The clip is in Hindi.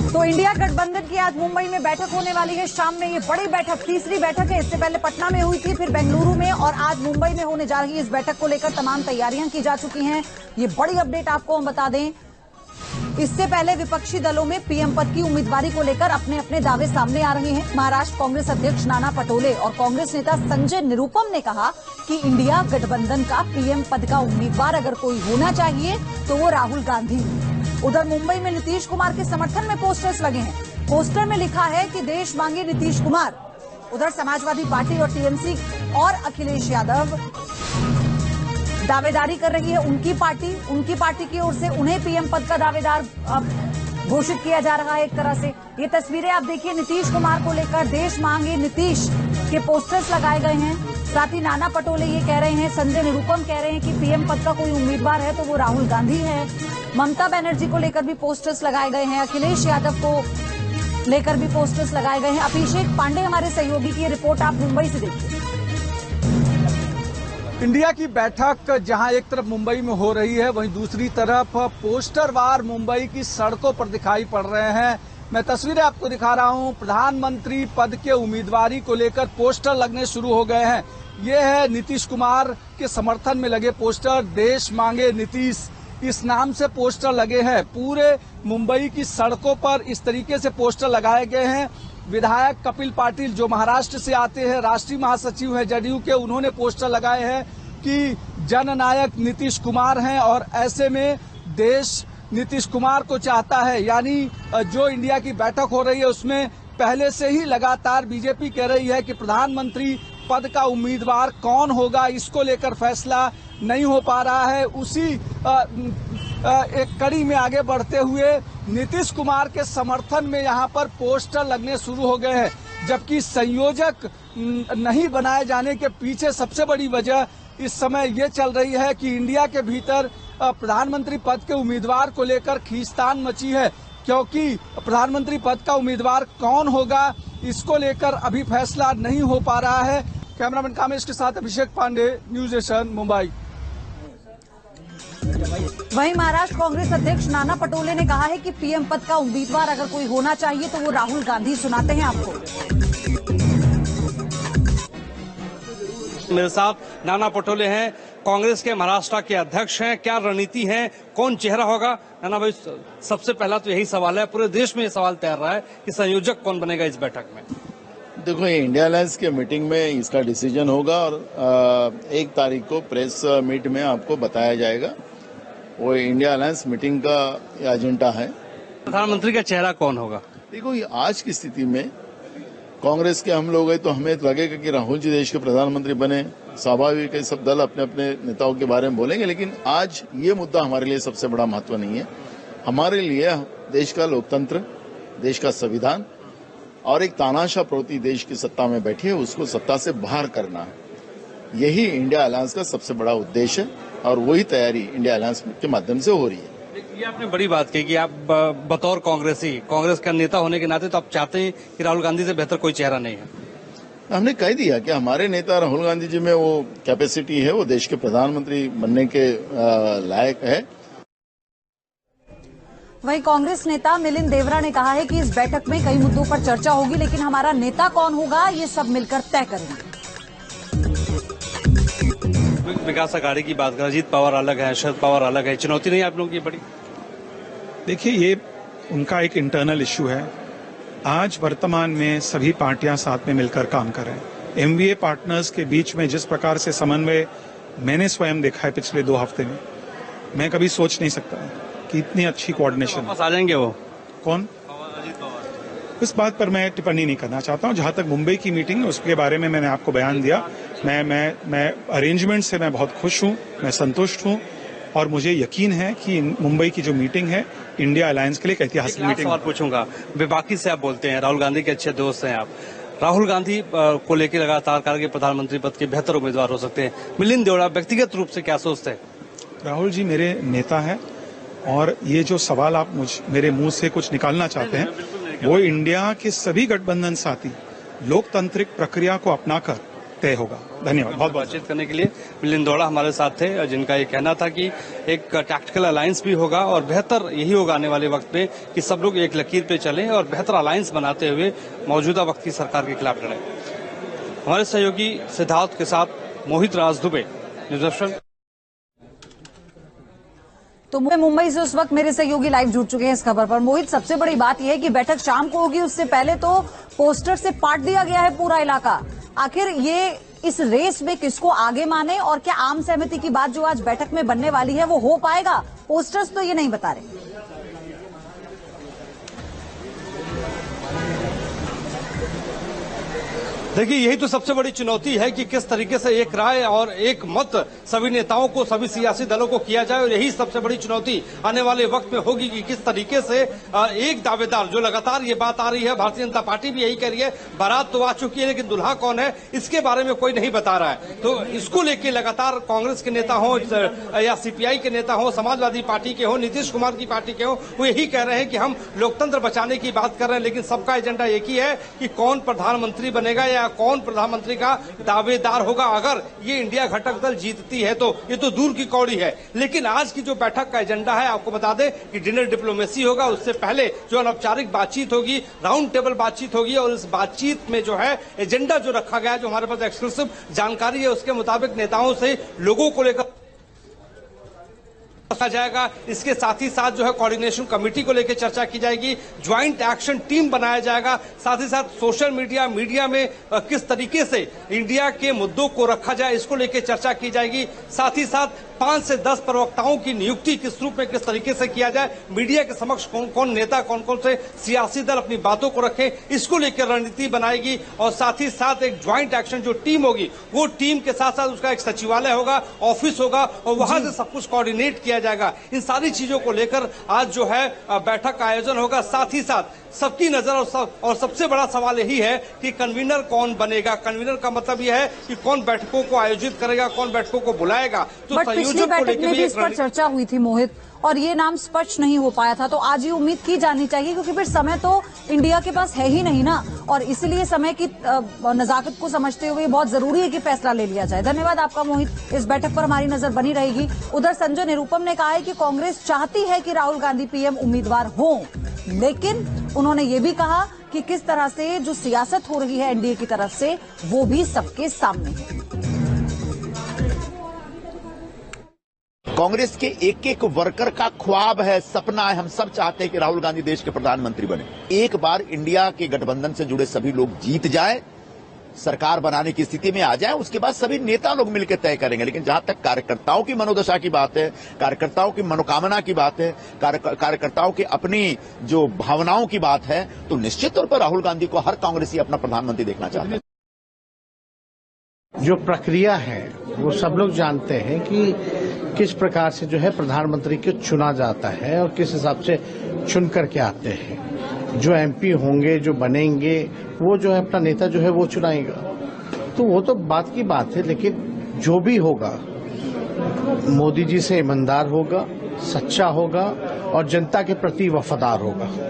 तो इंडिया गठबंधन की आज मुंबई में बैठक होने वाली है। शाम में ये बड़ी बैठक, तीसरी बैठक है। इससे पहले पटना में हुई थी, फिर बेंगलुरु में और आज मुंबई में होने जा रही है। इस बैठक को लेकर तमाम तैयारियां की जा चुकी हैं। ये बड़ी अपडेट आपको हम बता दें। इससे पहले विपक्षी दलों में पीएम पद की उम्मीदवारी को लेकर अपने अपने दावे सामने आ रहे हैं। महाराष्ट्र कांग्रेस अध्यक्ष नाना पटोले और कांग्रेस नेता संजय निरुपम ने कहा कि इंडिया गठबंधन का पीएम पद का उम्मीदवार अगर कोई होना चाहिए तो वो राहुल गांधी। उधर मुंबई में नीतीश कुमार के समर्थन में पोस्टर्स लगे हैं। पोस्टर में लिखा है कि देश मांगे नीतीश कुमार। उधर समाजवादी पार्टी और टीएमसी और अखिलेश यादव दावेदारी कर रही है। उनकी पार्टी की ओर से उन्हें पीएम पद का दावेदार घोषित किया जा रहा है। एक तरह से ये तस्वीरें आप देखिए, नीतीश कुमार को लेकर देश मांगे नीतीश के पोस्टर्स लगाए गए हैं। साथ ही नाना पटोले ये कह रहे हैं, संजय निरुपम कह रहे हैं कि पीएम पद का कोई उम्मीदवार है तो वो राहुल गांधी है। ममता बनर्जी को लेकर भी पोस्टर्स लगाए गए हैं। अखिलेश यादव को लेकर भी पोस्टर्स लगाए गए हैं। अभिषेक पांडे हमारे सहयोगी की रिपोर्ट आप मुंबई से देखिए। इंडिया की बैठक जहां एक तरफ मुंबई में हो रही है, वहीं दूसरी तरफ पोस्टरवार मुंबई की सड़कों पर दिखाई पड़ रहे हैं। मैं तस्वीरें आपको दिखा रहा हूं। प्रधानमंत्री पद के उम्मीदवारी को लेकर पोस्टर लगने शुरू हो गए हैं। ये है नीतीश कुमार के समर्थन में लगे पोस्टर, देश मांगे नीतीश, इस नाम से पोस्टर लगे हैं। पूरे मुंबई की सड़कों पर इस तरीके से पोस्टर लगाए गए हैं। विधायक कपिल पाटिल जो महाराष्ट्र से आते हैं, राष्ट्रीय महासचिव हैं जदयू के, उन्होंने पोस्टर लगाए हैं कि जननायक नीतीश कुमार हैं और ऐसे में देश नीतीश कुमार को चाहता है। यानी जो इंडिया की बैठक हो रही है उसमें पहले से ही लगातार बीजेपी कह रही है कि प्रधानमंत्री पद का उम्मीदवार कौन होगा, इसको लेकर फैसला नहीं हो पा रहा है। उसी एक कड़ी में आगे बढ़ते हुए नीतीश कुमार के समर्थन में यहां पर पोस्टर लगने शुरू हो गए हैं। जबकि संयोजक नहीं बनाए जाने के पीछे सबसे बड़ी वजह इस समय ये चल रही है कि इंडिया के भीतर प्रधानमंत्री पद के उम्मीदवार को लेकर खींचतान मची है, क्योंकि प्रधानमंत्री पद का उम्मीदवार कौन होगा इसको लेकर अभी फैसला नहीं हो पा रहा है। कैमरामैन कामेश के साथ अभिषेक पांडे, न्यूज एशन, मुंबई। वहीं महाराष्ट्र कांग्रेस अध्यक्ष नाना पटोले ने कहा है कि पीएम पद का उम्मीदवार अगर कोई होना चाहिए तो वो राहुल गांधी। सुनाते हैं आपको। मेरे साथ नाना पटोले हैं, कांग्रेस के महाराष्ट्र के अध्यक्ष हैं। क्या रणनीति है, कौन चेहरा होगा? नाना भाई, सबसे पहला तो यही सवाल है, पूरे देश में ये सवाल तैर रहा है कि संयोजक कौन बनेगा इस बैठक में। देखो, ये इंडिया अलायंस के मीटिंग में इसका डिसीजन होगा और 1 तारीख को प्रेस मीट में आपको बताया जाएगा। वो इंडिया अलायंस मीटिंग का एजेंडा है। प्रधानमंत्री का चेहरा कौन होगा? देखो, ये आज की स्थिति में कांग्रेस के हम लोग हैं तो हमें लगेगा कि राहुल जी देश के प्रधानमंत्री बने। स्वाभाविक है, सब दल अपने अपने नेताओं के बारे में बोलेंगे, लेकिन आज ये मुद्दा हमारे लिए सबसे बड़ा महत्व नहीं है। हमारे लिए देश का लोकतंत्र, देश का संविधान और एक तानाशाह प्रवृत्ति देश की सत्ता में बैठी है, उसको सत्ता से बाहर करना है। यही इंडिया अलायंस का सबसे बड़ा उद्देश्य है और वही तैयारी इंडिया अलायंस के माध्यम से हो रही है। ये आपने बड़ी बात कही कि आप बतौर कांग्रेस का नेता होने के नाते तो आप चाहते हैं कि राहुल गांधी से बेहतर कोई चेहरा नहीं है। हमने कह दिया कि हमारे नेता राहुल गांधी जी में वो कैपेसिटी है, वो देश के प्रधानमंत्री बनने के लायक है। वहीं कांग्रेस नेता मिलिंद देवरा ने कहा है कि इस बैठक में कई मुद्दों पर चर्चा होगी, लेकिन हमारा नेता कौन होगा ये सब मिलकर तय करेंगे। विकास अघाड़ी की बात करें, अजीत पवार अलग है, शरद पवार अलग है, चुनौती नहीं आप लोगों की बड़ी? देखिए, ये उनका एक इंटरनल इश्यू है। आज वर्तमान में सभी पार्टियां साथ में मिलकर काम कर रहे हैं। एमवीए पार्टनर्स के बीच में जिस प्रकार से समन्वय मैंने स्वयं देखा है पिछले 2 हफ्ते में, मैं कभी सोच नहीं सकता कि इतनी अच्छी कोऑर्डिनेशन। वापस आ जाएंगे वो? कौन? अजीत पवार। इस बात पर मैं टिप्पणी नहीं करना चाहता हूं। जहां तक मुंबई की मीटिंग है उसके बारे में मैंने आपको बयान दिया। मैं अरेंजमेंट से मैं बहुत खुश हूं, मैं संतुष्ट हूं और मुझे यकीन है कि मुंबई की जो मीटिंग है इंडिया अलायंस के लिए एक ऐतिहासिक मीटिंग। सवाल पूछूंगा, विपाकी से आप बोलते हैं, राहुल गांधी के अच्छे दोस्त हैं आप, राहुल गांधी को लेकर लगातार करके प्रधानमंत्री पद के बेहतर उम्मीदवार हो सकते हैं। मिलिंद देवरा व्यक्तिगत रूप से क्या सोचते हैं? राहुल जी मेरे नेता है और ये जो सवाल आप मेरे मुंह से कुछ निकालना चाहते हैं, वो इंडिया के सभी गठबंधन साथी लोकतांत्रिक प्रक्रिया को अपनाकर तय होगा। धन्यवाद। बहुत बहुत बातचीत करने के लिए मिलिंद दौड़ा हमारे साथ थे, जिनका ये कहना था कि एक टैक्टिकल अलायंस भी होगा और बेहतर यही होगा आने वाले वक्त में कि सब लोग एक लकीर पे चलें और बेहतर अलायंस बनाते हुए मौजूदा वक्त की सरकार के खिलाफ लड़ें। हमारे सहयोगी सिद्धार्थ के साथ मोहित राज दुबे, न्यूज़ दर्शन। तो मुंबई से उस वक्त मेरे सहयोगी लाइव जुड़ चुके हैं इस खबर पर। मोहित, सबसे बड़ी बात यह है कि बैठक शाम को होगी, उससे पहले तो पोस्टर से पाट दिया गया है पूरा इलाका। आखिर ये इस रेस में किसको आगे माने और क्या आम सहमति की बात जो आज बैठक में बनने वाली है वो हो पाएगा? पोस्टर्स तो ये नहीं बता रहे। देखिए, यही तो सबसे बड़ी चुनौती है कि किस तरीके से एक राय और एक मत सभी नेताओं को, सभी सियासी दलों को किया जाए, और यही सबसे बड़ी चुनौती आने वाले वक्त में होगी कि किस तरीके से एक दावेदार, जो लगातार ये बात आ रही है, भारतीय जनता पार्टी भी यही कह रही है, बारात तो आ चुकी है लेकिन दुल्हा कौन है इसके बारे में कोई नहीं बता रहा है। तो इसको लेकर लगातार कांग्रेस के नेता हो या सीपीआई के नेता हो, समाजवादी पार्टी के हो, नीतीश कुमार की पार्टी के हो, वो यही कह रहे हैं कि हम लोकतंत्र बचाने की बात कर रहे हैं, लेकिन सबका एजेंडा एक ही है कि कौन प्रधानमंत्री बनेगा या कौन प्रधानमंत्री का दावेदार होगा। अगर ये इंडिया घटक दल जीतती है तो ये तो दूर की कौड़ी है, लेकिन आज की जो बैठक का एजेंडा है, आपको बता दें कि डिनर डिप्लोमेसी होगा, उससे पहले जो अनौपचारिक बातचीत होगी, राउंड टेबल बातचीत होगी, और इस बातचीत में जो है एजेंडा जो रखा गया है, जो हमारे पास एक्सक्लूसिव जानकारी है, उसके मुताबिक नेताओं से लोगों को लेकर जाएगा। इसके साथ ही साथ जो है कोऑर्डिनेशन कमेटी को लेकर चर्चा की जाएगी, ज्वाइंट एक्शन टीम बनाया जाएगा, साथ ही साथ सोशल मीडिया में किस तरीके से इंडिया के मुद्दों को रखा जाए, इसको लेकर चर्चा की जाएगी। साथ ही साथ 5 से 10 प्रवक्ताओं की नियुक्ति किस रूप में, किस तरीके से किया जाए, मीडिया के समक्ष कौन कौन नेता, कौन कौन से सियासी दल अपनी बातों को रखें, इसको लेकर रणनीति बनाएगी। और साथ ही साथ एक ज्वाइंट एक्शन जो टीम होगी, वो टीम के साथ साथ उसका एक सचिवालय होगा, ऑफिस होगा, और वहां से सब कुछ कोऑर्डिनेट किया जाएगा। इन सारी चीजों को लेकर आज जो है बैठक का आयोजन होगा। साथ ही साथ सबकी नजर और सबसे बड़ा सवाल यही है कि कन्वीनर कौन बनेगा। कन्वीनर का मतलब यह है कि कौन बैठकों को आयोजित करेगा, कौन बैठकों को बुलाएगा। तो पिछली बैठक में भी इस पर चर्चा हुई थी मोहित, और ये नाम स्पष्ट नहीं हो पाया था, तो आज ये उम्मीद की जानी चाहिए, क्योंकि फिर समय तो इंडिया के पास है ही नहीं ना, और इसलिए समय की नजाकत को समझते हुए बहुत जरूरी है कि फैसला ले लिया जाए। धन्यवाद आपका मोहित, इस बैठक पर हमारी नजर बनी रहेगी। उधर संजय निरुपम ने कहा है कि कांग्रेस चाहती है कि राहुल गांधी पीएम उम्मीदवार हों, लेकिन उन्होंने ये भी कहा कि किस तरह से जो सियासत हो रही है एनडीए की तरफ से, वो भी सबके सामने है। कांग्रेस के एक एक वर्कर का ख्वाब है, सपना है, हम सब चाहते हैं कि राहुल गांधी देश के प्रधानमंत्री बने। एक बार इंडिया के गठबंधन से जुड़े सभी लोग जीत जाए, सरकार बनाने की स्थिति में आ जाए, उसके बाद सभी नेता लोग मिलकर तय करेंगे। लेकिन जहां तक कार्यकर्ताओं की मनोदशा की बात है, कार्यकर्ताओं की मनोकामना की बात है, कार्यकर्ताओं की अपनी जो भावनाओं की बात है, तो निश्चित तौर पर राहुल गांधी को हर कांग्रेसी अपना प्रधानमंत्री देखना चाहता है। जो प्रक्रिया है वो सब लोग जानते हैं कि किस प्रकार से जो है प्रधानमंत्री को चुना जाता है और किस हिसाब से चुन करके आते हैं। जो एमपी होंगे, जो बनेंगे, वो जो है अपना नेता जो है वो चुनाएगा। तो वो तो बात की बात है, लेकिन जो भी होगा मोदी जी से ईमानदार होगा, सच्चा होगा और जनता के प्रति वफादार होगा।